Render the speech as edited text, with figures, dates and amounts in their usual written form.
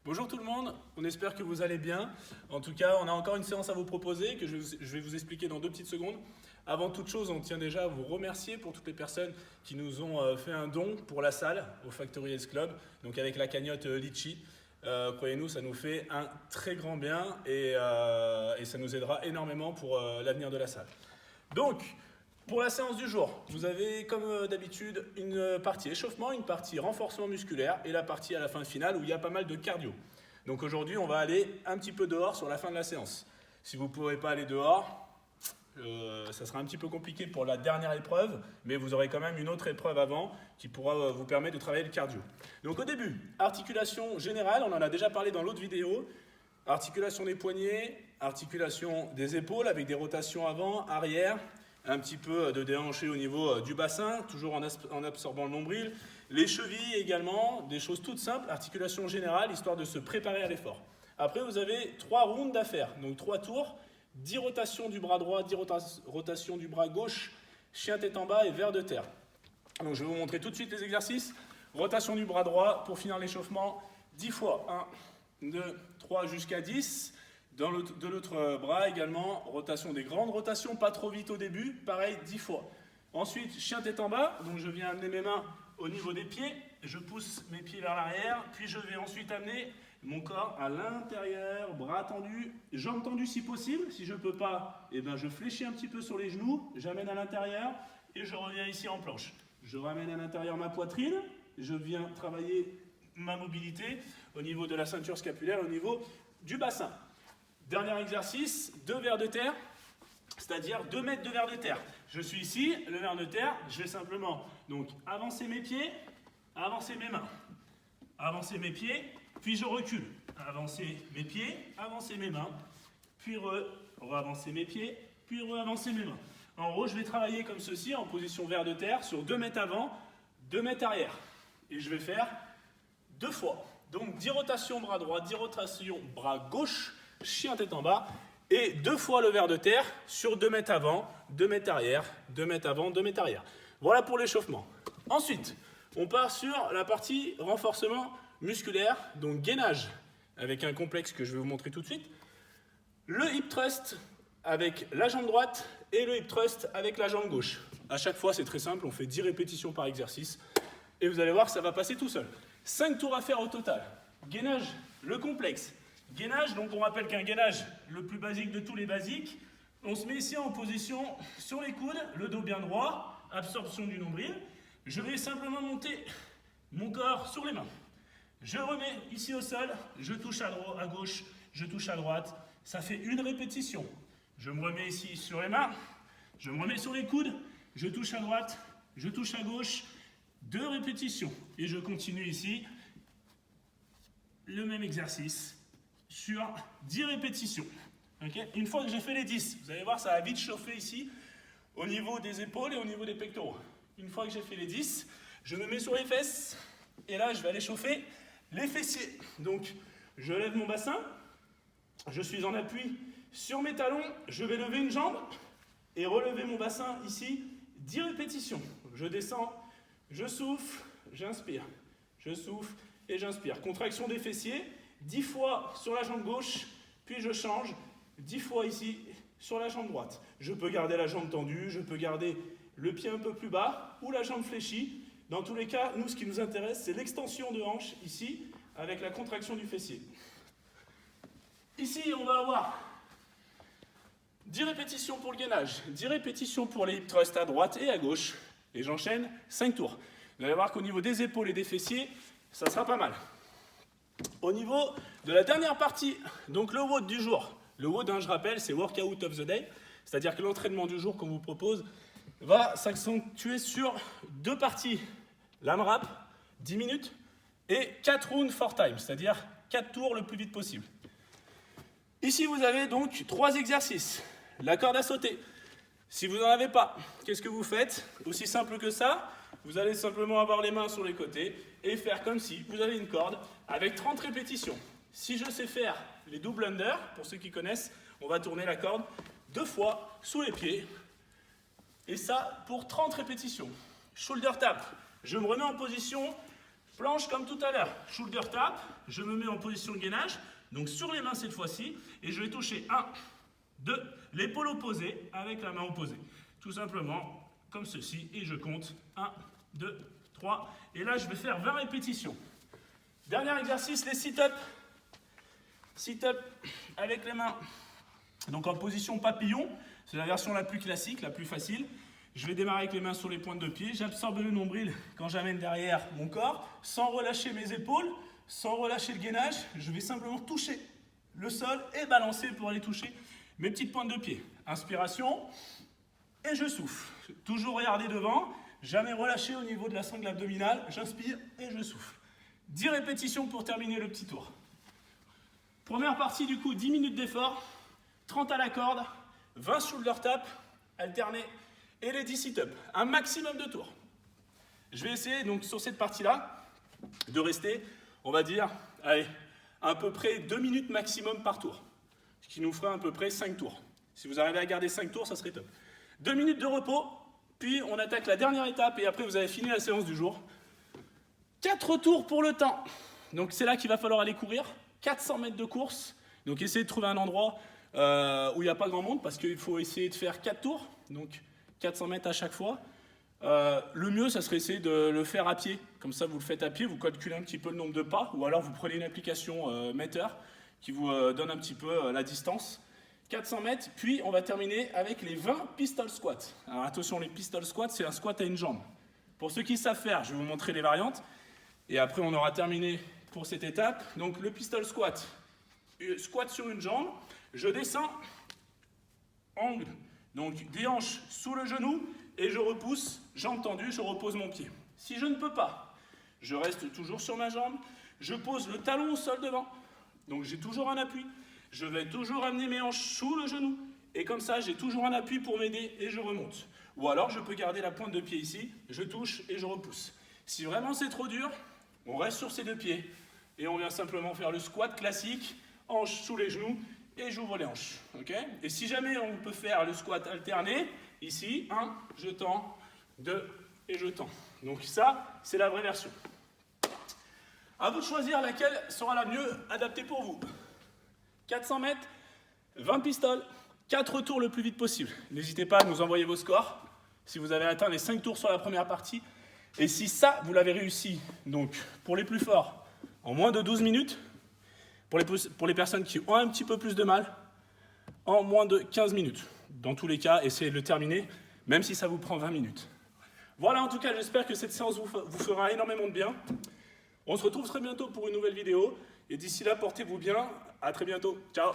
Bonjour tout le monde, on espère que vous allez bien. En tout cas, on a encore une séance à vous proposer que je vais vous expliquer dans 2 petites secondes. Avant toute chose, on tient déjà à vous remercier pour toutes les personnes qui nous ont fait un don pour la salle au Factory Health Club, donc avec la cagnotte Litchi. Croyez-nous, ça nous fait un très grand bien et ça nous aidera énormément pour l'avenir de la salle. Donc, pour la séance du jour, vous avez comme d'habitude une partie échauffement, une partie renforcement musculaire et la partie à la fin finale où il y a pas mal de cardio. Donc aujourd'hui, on va aller un petit peu dehors sur la fin de la séance. Si vous ne pouvez pas aller dehors, ça sera un petit peu compliqué pour la dernière épreuve, mais vous aurez quand même une autre épreuve avant qui pourra vous permettre de travailler le cardio. Donc au début, articulation générale, on en a déjà parlé dans l'autre vidéo. Articulation des poignets, articulation des épaules avec des rotations avant, arrière, un petit peu de déhanché au niveau du bassin, toujours en absorbant le nombril. Les chevilles également, des choses toutes simples, articulation générale, histoire de se préparer à l'effort. Après, vous avez 3 rounds à faire, donc 3 tours, 10 rotations du bras droit, 10 rotations du bras gauche, chien tête en bas et vers de terre. Donc je vais vous montrer tout de suite les exercices. Rotation du bras droit pour finir l'échauffement, 10 fois, 1, 2, 3 jusqu'à 10. De l'autre bras également, rotation des grandes rotations, pas trop vite au début, pareil 10 fois. Ensuite, chien tête en bas, donc je viens amener mes mains au niveau des pieds, je pousse mes pieds vers l'arrière, puis je vais ensuite amener mon corps à l'intérieur, bras tendus, jambes tendues si possible. Si je ne peux pas, eh ben je fléchis un petit peu sur les genoux, j'amène à l'intérieur et je reviens ici en planche. Je ramène à l'intérieur ma poitrine, je viens travailler ma mobilité au niveau de la ceinture scapulaire, au niveau du bassin. Dernier exercice, 2 vers de terre, c'est-à-dire 2 mètres de vers de terre. Je suis ici, le vers de terre, je vais simplement donc avancer mes pieds, avancer mes mains, avancer mes pieds, puis je recule. Avancer mes pieds, avancer mes mains, puis re-avancer mes pieds, puis re-avancer mes mains. En gros, je vais travailler comme ceci, en position vers de terre, sur 2 mètres avant, 2 mètres arrière. Et je vais faire 2 fois. Donc 10 rotations bras droit, 10 rotations bras gauche, chien tête en bas, et 2 fois le vers de terre sur 2 mètres avant, 2 mètres arrière, 2 mètres avant, 2 mètres arrière. Voilà pour l'échauffement. Ensuite, on part sur la partie renforcement musculaire, donc gainage, avec un complexe que je vais vous montrer tout de suite. Le hip thrust avec la jambe droite et le hip thrust avec la jambe gauche. À chaque fois, c'est très simple, on fait 10 répétitions par exercice, et vous allez voir que ça va passer tout seul. 5 tours à faire au total. Gainage, le complexe. Gainage, donc on rappelle qu'un gainage, le plus basique de tous les basiques, on se met ici en position sur les coudes, le dos bien droit, absorption du nombril. Je vais simplement monter mon corps sur les mains. Je remets ici au sol, je touche à gauche, je touche à droite. Ça fait une répétition. Je me remets ici sur les mains, je me remets sur les coudes, je touche à droite, je touche à gauche. 2 répétitions. Et je continue ici le même exercice sur 10 répétitions. Okay. Une fois que j'ai fait les 10, vous allez voir, ça va vite chauffer ici au niveau des épaules et au niveau des pectoraux. Une fois que j'ai fait les 10, je me mets sur les fesses et là, je vais aller chauffer les fessiers. Donc, je lève mon bassin, je suis en appui sur mes talons, je vais lever une jambe et relever mon bassin ici, 10 répétitions. Je descends, je souffle, j'inspire, je souffle et j'inspire. Contraction des fessiers. 10 fois sur la jambe gauche, puis je change, 10 fois ici sur la jambe droite. Je peux garder la jambe tendue, je peux garder le pied un peu plus bas ou la jambe fléchie. Dans tous les cas, nous, ce qui nous intéresse, c'est l'extension de hanche ici, avec la contraction du fessier. Ici, on va avoir 10 répétitions pour le gainage, 10 répétitions pour les hip thrusts à droite et à gauche, et j'enchaîne 5 tours. Vous allez voir qu'au niveau des épaules et des fessiers, ça sera pas mal. Au niveau de la dernière partie, donc le WOD du jour. Le WOD, je rappelle, c'est Workout of the Day, c'est-à-dire que l'entraînement du jour qu'on vous propose va s'accentuer sur 2 parties. L'AMRAP, 10 minutes, et 4 rounds 4 times, c'est-à-dire 4 tours le plus vite possible. Ici, vous avez donc 3 exercices. La corde à sauter. Si vous n'en avez pas, qu'est-ce que vous faites? Aussi simple que ça, vous allez simplement avoir les mains sur les côtés et faire comme si vous avez une corde avec 30 répétitions. Si je sais faire les double under, pour ceux qui connaissent, on va tourner la corde 2 fois sous les pieds. Et ça pour 30 répétitions. Shoulder tap. Je me remets en position planche comme tout à l'heure. Shoulder tap. je me mets en position de gainage, donc sur les mains cette fois-ci, et je vais toucher 1, 2, l'épaule opposée avec la main opposée. Tout simplement, comme ceci, et je compte 1, 2, 3, et là je vais faire 20 répétitions. Dernier exercice, les sit-up. Sit-up avec les mains, donc en position papillon, c'est la version la plus classique, la plus facile. Je vais démarrer avec les mains sur les pointes de pied, j'absorbe le nombril quand j'amène derrière mon corps, sans relâcher mes épaules, sans relâcher le gainage, je vais simplement toucher le sol et balancer pour aller toucher mes petites pointes de pied. Inspiration, et je souffle. Toujours regarder devant, jamais relâcher au niveau de la sangle abdominale, j'inspire et je souffle. 10 répétitions pour terminer le petit tour. Première partie du coup, 10 minutes d'effort, 30 à la corde, 20 shoulder tap, alternés, et les 10 sit-up, un maximum de tours. Je vais essayer donc sur cette partie-là de rester, on va dire, allez, à peu près 2 minutes maximum par tour, ce qui nous fera à peu près 5 tours. Si vous arrivez à garder 5 tours, ça serait top. 2 minutes de repos, puis on attaque la dernière étape et après vous avez fini la séance du jour. 4 tours pour le temps. Donc c'est là qu'il va falloir aller courir. 400 mètres de course. Donc essayez de trouver un endroit où il n'y a pas grand monde parce qu'il faut essayer de faire 4 tours. Donc 400 mètres à chaque fois. Le mieux, ça serait essayer de le faire à pied. Comme ça, vous le faites à pied, vous calculez un petit peu le nombre de pas. Ou alors vous prenez une application Meter qui vous donne un petit peu la distance. 400 mètres, puis on va terminer avec les 20 pistol squats. Alors attention, les pistol squats, c'est un squat à une jambe. Pour ceux qui savent faire, je vais vous montrer les variantes. Et après, on aura terminé pour cette étape. Donc le pistol squat, squat sur une jambe, je descends, angle, donc des hanches sous le genou, et je repousse, jambe tendue, je repose mon pied. Si je ne peux pas, je reste toujours sur ma jambe, je pose le talon au sol devant, donc j'ai toujours un appui. Je vais toujours amener mes hanches sous le genou, et comme ça, j'ai toujours un appui pour m'aider, et je remonte. Ou alors, je peux garder la pointe de pied ici, je touche et je repousse. Si vraiment c'est trop dur, on reste sur ces deux pieds, et on vient simplement faire le squat classique, hanches sous les genoux, et j'ouvre les hanches. Okay, et si jamais on peut faire le squat alterné, ici, 1, je tends, 2, et je tends. Donc ça, c'est la vraie version. À vous de choisir laquelle sera la mieux adaptée pour vous. 400 mètres, 20 pistoles, 4 tours le plus vite possible. N'hésitez pas à nous envoyer vos scores, si vous avez atteint les 5 tours sur la première partie. Et si ça, vous l'avez réussi, donc pour les plus forts, en moins de 12 minutes, pour les personnes qui ont un petit peu plus de mal, en moins de 15 minutes. Dans tous les cas, essayez de le terminer, même si ça vous prend 20 minutes. Voilà, en tout cas, j'espère que cette séance vous fera énormément de bien. On se retrouve très bientôt pour une nouvelle vidéo. Et d'ici là, portez-vous bien. À très bientôt. Ciao.